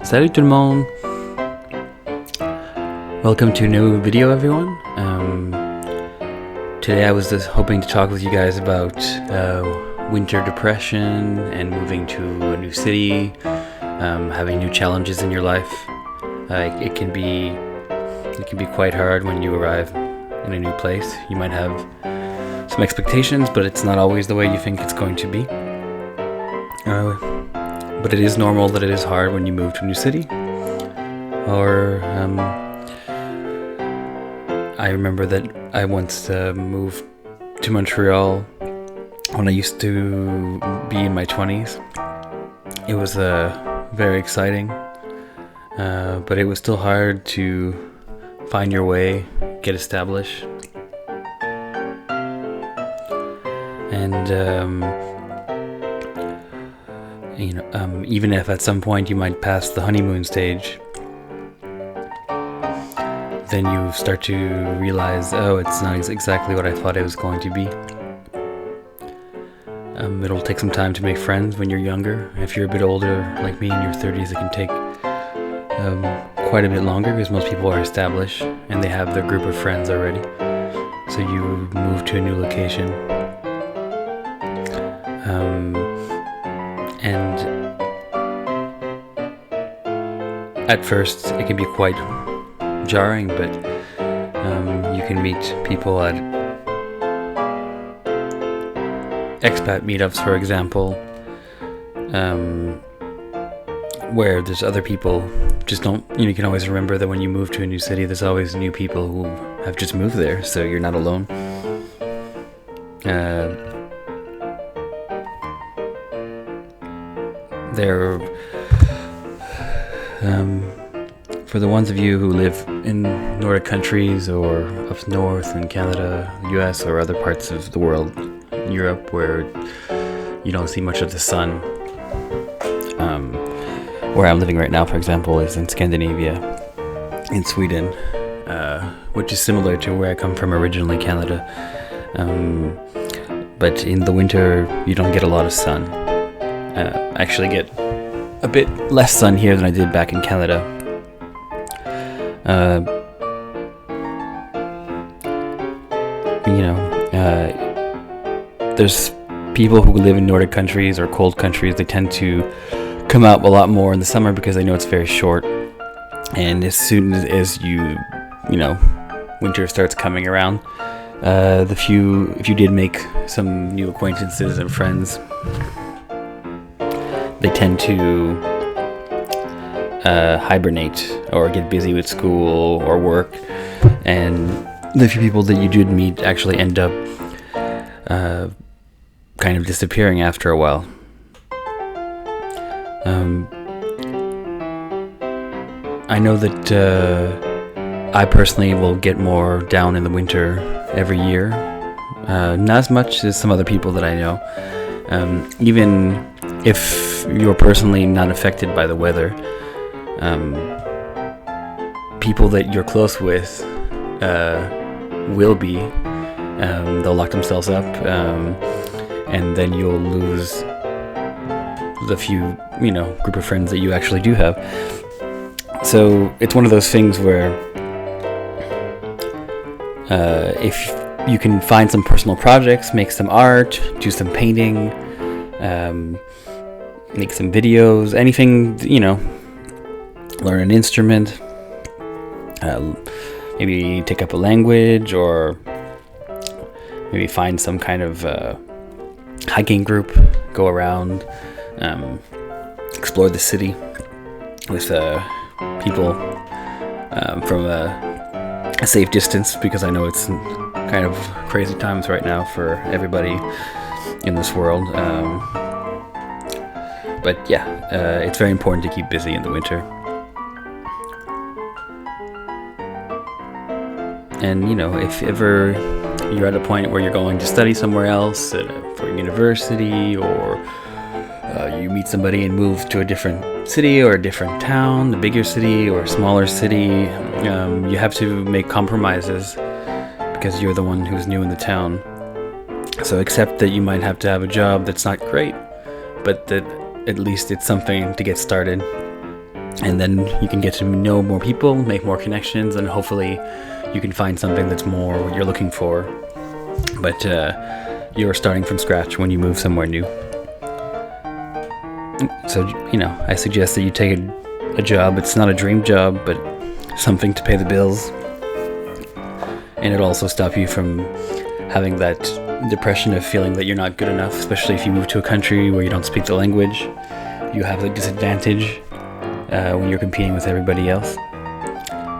Salut tout le monde! Welcome to a new video, everyone. Today I was just hoping to talk with you guys about winter depression and moving to a new city, having new challenges in your life. It can be quite hard when you arrive in a new place. You might have some expectations, but it's not always the way you think it's going to be. But it is normal that it is hard when you move to a new city. I remember that I once moved to Montreal when I used to be in my 20s. It was very exciting, but it was still hard to find your way, get established. And even if at some point you might pass the honeymoon stage, then you start to realize, it's not exactly what I thought it was going to be. It'll take some time to make friends when you're younger. If you're a bit older, like me, in your 30s, it can take quite a bit longer because most people are established and they have their group of friends already. So you move to a new location. And at first it can be quite jarring, but you can meet people at expat meetups, for example, where there's other people. Just don't, you can always remember that when you move to a new city, there's always new people who have just moved there, so you're not alone. For the ones of you who live in Nordic countries or up north in Canada, US, or other parts of the world, Europe, where you don't see much of the sun, where I'm living right now, for example, is in Scandinavia, in Sweden, which is similar to where I come from originally, Canada. But in the winter, you don't get a lot of sun. I actually get a bit less sun here than I did back in Canada. There's people who live in Nordic countries or cold countries. They tend to come out a lot more in the summer because they know it's very short. And as soon as winter starts coming around, if you did make some new acquaintances and friends, they tend to hibernate or get busy with school or work, and the few people that you did meet actually end up kind of disappearing after a while. I know that I personally will get more down in the winter every year, not as much as some other people that I know. Even if you're personally not affected by the weather, people that you're close with will be. They'll lock themselves up, and then you'll lose the few group of friends that you actually do have. So it's one of those things where if you can find some personal projects, make some art, do some painting, make some videos, anything, learn an instrument, maybe take up a language, or maybe find some kind of hiking group, go around, explore the city with people from a safe distance, because I know it's kind of crazy times right now for everybody in this world. But yeah, it's very important to keep busy in the winter. And if ever you're at a point where you're going to study somewhere else for university, or you meet somebody and move to a different city or a different town, a bigger city or a smaller city, you have to make compromises because you're the one who's new in the town. So accept that you might have to have a job that's not great, but that at least it's something to get started. and then you can get to know more people, make more connections, and hopefully you can find something that's more what you're looking for. But you're starting from scratch when you move somewhere new. So, I suggest that you take a job. It's not a dream job, but something to pay the bills. And it'll also stop you from having that depression of feeling that you're not good enough, especially if you move to a country where you don't speak the language. You have a disadvantage when you're competing with everybody else.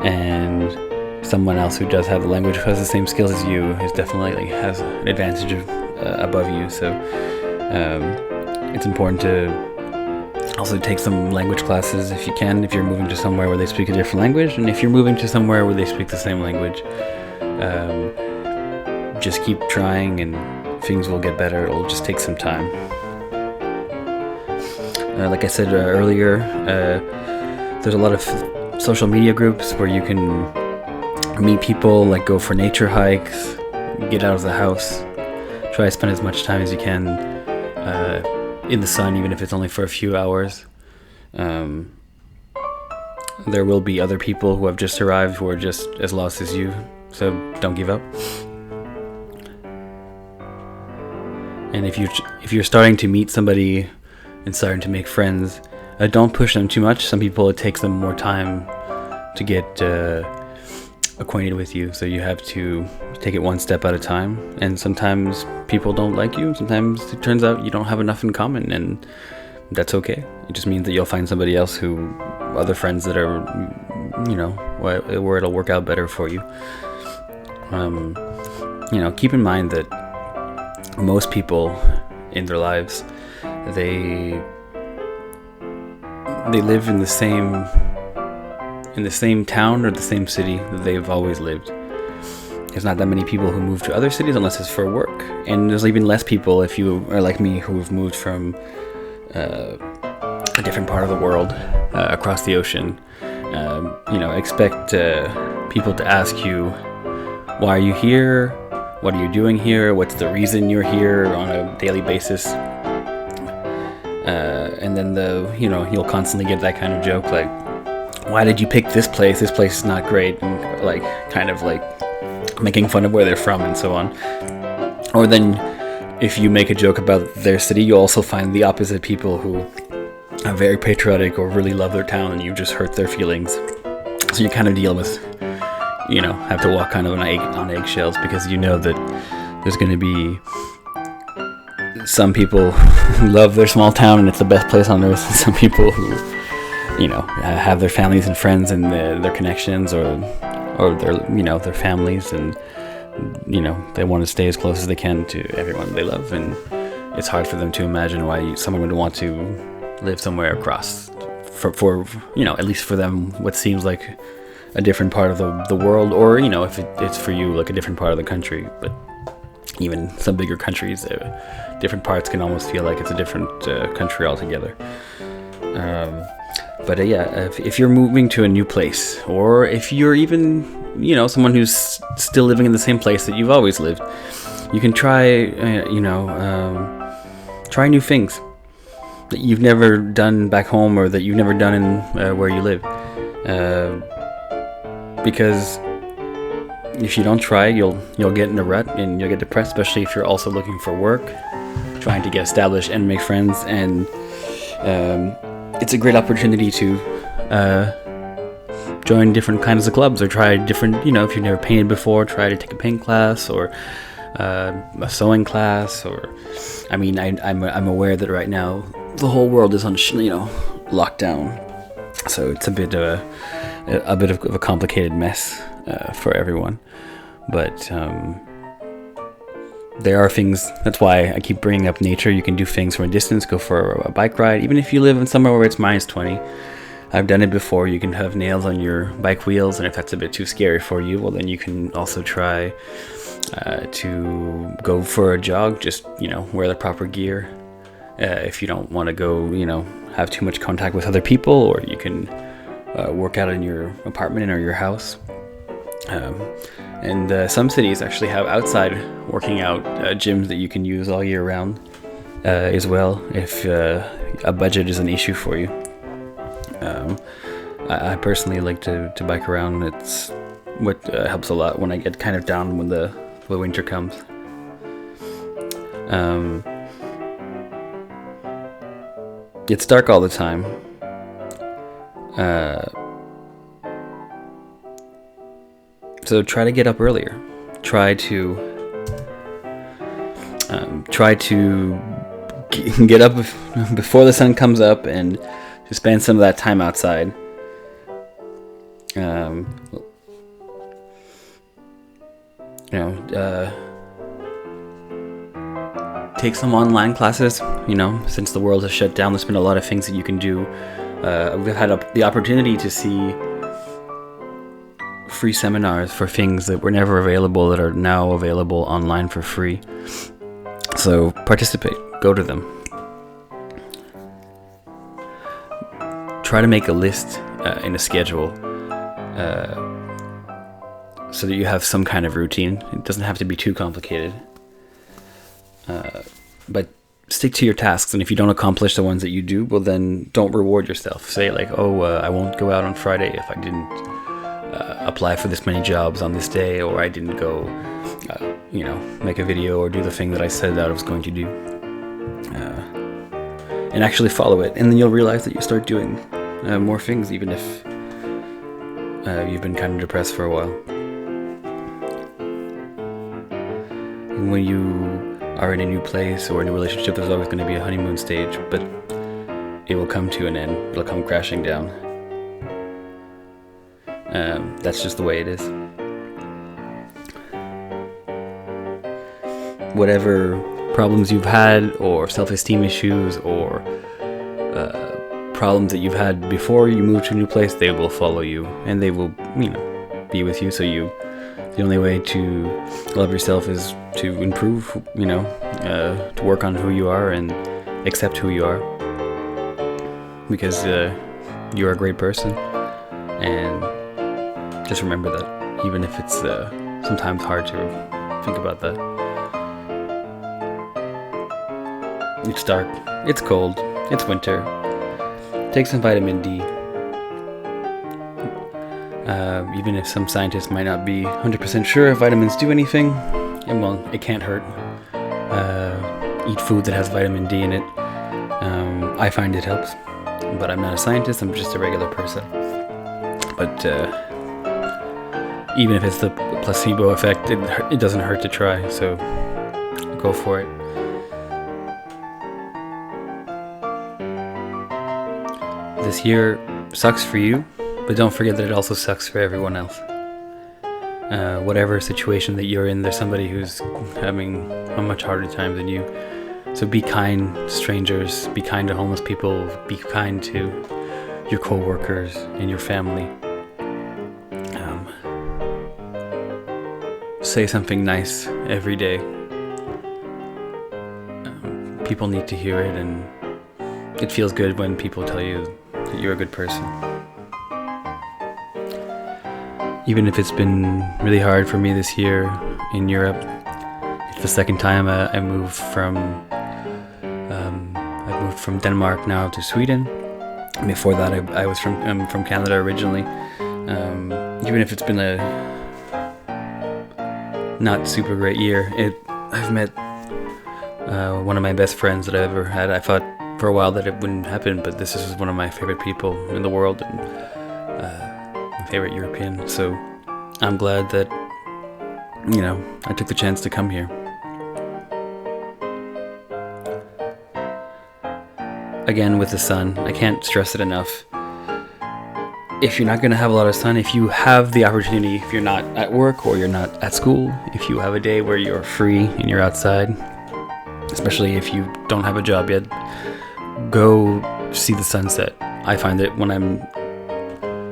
And someone else who does have the language, who has the same skills as you, definitely has an advantage above you. So it's important to also take some language classes if you can, if you're moving to somewhere where they speak a different language, and if you're moving to somewhere where they speak the same language, just keep trying and things will get better. It'll just take some time. Like I said earlier, there's a lot of social media groups where you can meet people, like go for nature hikes, get out of the house, try to spend as much time as you can in the sun, even if it's only for a few hours. There will be other people who have just arrived who are just as lost as you, so don't give up. And if you're starting to meet somebody and starting to make friends, don't push them too much. Some people, it takes them more time to get acquainted with you, so you have to take it one step at a time. And sometimes people don't like you. Sometimes it turns out you don't have enough in common, and that's okay. It just means that you'll find somebody else other friends that are, where it'll work out better for you. Keep in mind that most people in their lives, they live in the same town or the same city that they've always lived. There's not that many people who move to other cities unless it's for work, and there's even less people if you are like me who have moved from a different part of the world across the ocean. Expect people to ask you, why are you here? What are you doing here? What's the reason you're here on a daily basis? And then you'll constantly get that kind of joke like, why did you pick this place? This place is not great, and kind of making fun of where they're from and so on. Or then if you make a joke about their city, you also find the opposite people who are very patriotic or really love their town, and you just hurt their feelings. So you kind of deal with, have to walk kind of on eggshells, because you know that there's going to be some people who love their small town and it's the best place on earth, and some people who, have their families and friends and their connections or their families, and they want to stay as close as they can to everyone they love, and it's hard for them to imagine why someone would want to live somewhere across for at least for them what seems like a different part of the world, or if it's for you like a different part of the country. But even some bigger countries, different parts can almost feel like it's a different country altogether. But if you're moving to a new place, or if you're even someone who's still living in the same place that you've always lived, you can try try new things that you've never done back home, or that you've never done in where you live. Because if you don't try, you'll get in a rut and you'll get depressed, especially if you're also looking for work, trying to get established and make friends. And it's a great opportunity to join different kinds of clubs, or try different, if you've never painted before, try to take a paint class, or a sewing class, or I'm aware that right now the whole world is on lockdown, so it's a bit of a complicated mess for everyone. But there are things. That's why I keep bringing up nature. You can do things from a distance. Go for a bike ride, even if you live in somewhere where it's -20. I've done it before. You can have nails on your bike wheels, and if that's a bit too scary for you, well, then you can also try to go for a jog. Just wear the proper gear. If you don't want to go, have too much contact with other people, or you can work out in your apartment or your house. And some cities actually have outside working out gyms that you can use all year round as well, if a budget is an issue for you. I personally like to bike around. It's what helps a lot when I get kind of down when the winter comes. It's dark all the time. So try to get up earlier. Try to get up before the sun comes up and to spend some of that time outside. Take some online classes. Since the world has shut down, there's been a lot of things that you can do. We've had the opportunity to see free seminars for things that were never available that are now available online for free. So participate, go to them. Try to make a list in a schedule so that you have some kind of routine. It doesn't have to be too complicated. But stick to your tasks, and if you don't accomplish the ones that you do, well then don't reward yourself. Say like, I won't go out on Friday if I didn't apply for this many jobs on this day, or I didn't go make a video or do the thing that I said that I was going to do, and actually follow it, and then you'll realize that you start doing more things, even if you've been kind of depressed for a while. And when you are in a new place or in a relationship, there's always going to be a honeymoon stage, but it will come to an end. It'll come crashing down. That's just the way it is. Whatever problems you've had, or self-esteem issues, or problems that you've had before you move to a new place, they will follow you, and they will, be with you. So the only way to love yourself is to improve, to work on who you are and accept who you are, because you're a great person. And just remember that, even if it's sometimes hard to think about that. It's dark, it's cold, it's winter. Take some vitamin D. Even if some scientists might not be 100% sure if vitamins do anything, and well, it can't hurt. Eat food that has vitamin D in it. I find it helps, but I'm not a scientist, I'm just a regular person. But even if it's the placebo effect, it doesn't hurt to try, so go for it. This year sucks for you, but don't forget that it also sucks for everyone else. Whatever situation that you're in, there's somebody who's having a much harder time than you. So be kind to strangers, be kind to homeless people, be kind to your co-workers and your family. Say something nice every day. People need to hear it, and it feels good when people tell you that you're a good person. Even if it's been really hard for me this year in Europe, it's the second time I moved from Denmark now to Sweden. Before that, I was from Canada originally. Even if it's been a not super great year, I've met one of my best friends that I've ever had. I thought for a while that it wouldn't happen, but this is one of my favorite people in the world, and my favorite European. So I'm glad that I took the chance to come here. Again, with the sun, I can't stress it enough. If you're not going to have a lot of sun, if you have the opportunity, if you're not at work or you're not at school, if you have a day where you're free and you're outside, especially if you don't have a job yet, go see the sunset. I find that when I'm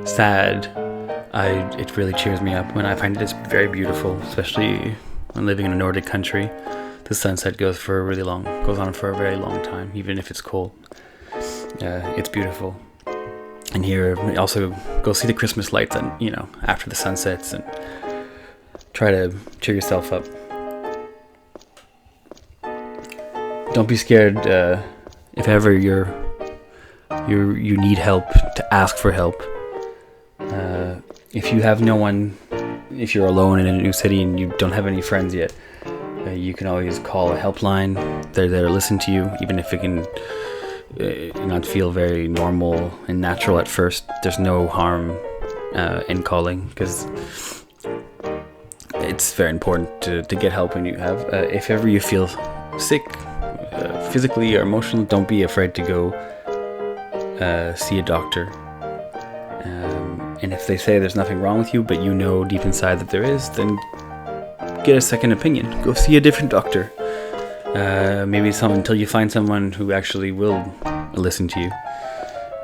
sad, it really cheers me up. When I find it is very beautiful, especially when living in a Nordic country. The sunset goes on for a very long time, even if it's cold. It's beautiful. And here, also go see the Christmas lights, and after the sun sets, and try to cheer yourself up. Don't be scared if ever you need help to ask for help. If you have no one, if you're alone in a new city and you don't have any friends yet, you can always call a helpline. They're there to listen to you, even if it can not feel very normal and natural at first. There's no harm in calling, because it's very important to get help when you have. If ever you feel sick, physically or emotionally, don't be afraid to go see a doctor. And if they say there's nothing wrong with you, but you know deep inside that there is, then get a second opinion. Go see a different doctor. Maybe until you find someone who actually will listen to you.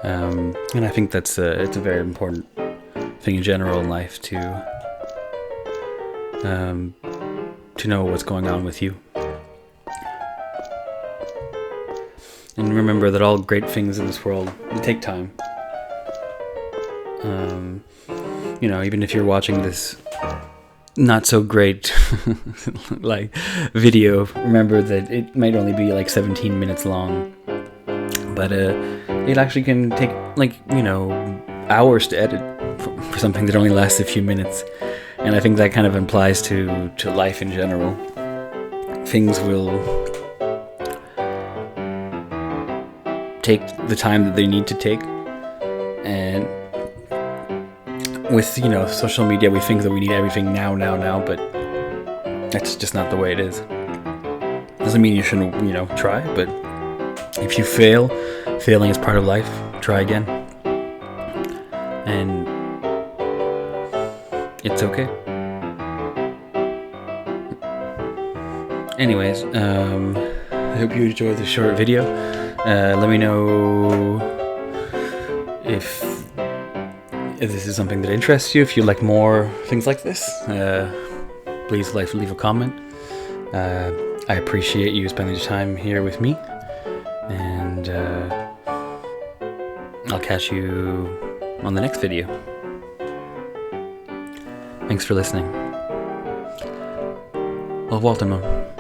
And I think it's a very important thing in general in life to know what's going on with you. And remember that all great things in this world, they take time. Even if you're watching this not so great like video, remember that it might only be like 17 minutes long, but it actually can take hours to edit for something that only lasts a few minutes. And I think that kind of applies to life in general. Things will take the time that they need to take, and with social media, we think that we need everything now, but that's just not the way it is. Doesn't mean you shouldn't try, but if you fail, failing is part of life. Try again, and it's okay. Anyways, I hope you enjoyed the short video. Let me know if this is something that interests you. If you like more things like this, please leave a comment. I appreciate you spending your time here with me, and I'll catch you on the next video. Thanks for listening. Auf Wiedersehen.